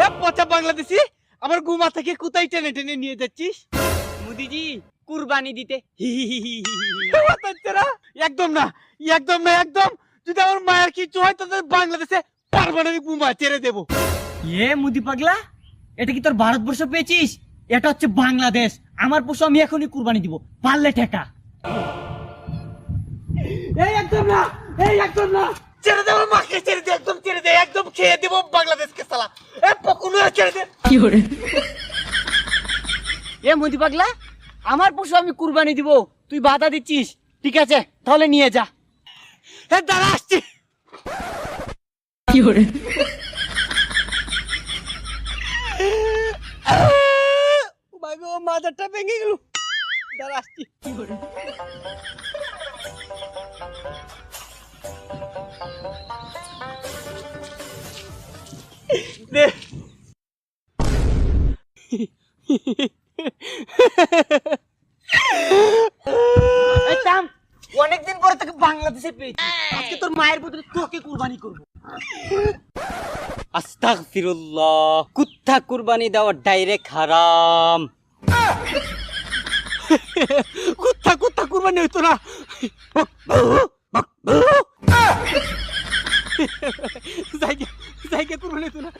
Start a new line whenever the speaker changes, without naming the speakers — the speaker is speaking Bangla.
এ পচা বাংলাদেশি, আমার গুমা থেকে কোথায় টেনে টেনে নিয়ে যাচ্ছিস?
মোদিজি কুরবানি দিতে।
বাচ্চারা, একদম না, একদম না, একদম। যদি আমার মায়ের কিছু হয় তাহলে বাংলাদেশে পারমাণবিক বোমা ছেড়ে দেবো।
এ মুদি পাগলা, এটা কি তোর ভারতবর্ষ পেয়েছিস? এটা হচ্ছে বাংলাদেশ। আমার পশু আমি এখনই কুরবানি দিব, পারলে ঠেকা।
এই একদম না, এই একদম না, ছেড়ে দে আমার মাকে, ছেড়ে দে, একদম ছেড়ে দে, একদম খেয়ে দেবো বাংলাদেশকে সালা। এ পকুনো ছেড়ে দে।
এ মুদি পাগলা, আমার পশু আমি কুরবানি দিব, তুই বাধা দিচ্ছিস? ঠিক আছে, তাহলে নিয়ে যা।
এ দাঁড়া, আসছি। মাথাটা ভেঙে গেল, দাঁড়া আসছি। দে।
এই থাম, অনেকদিন পরে তোকে বাংলাদেশে পেয়েছি, আজকে তোর মায়ের বদলে তোকে কুরবানি করবো। আস্তাগফিরুল্লাহ, কুত্তা কুরবানি দেওয়া ডাইরেক্ট হারাম।
কুত্তা কুত্তা কুরবানি হইতো না, জায়গা জায়গা কুরবানি হইতো না।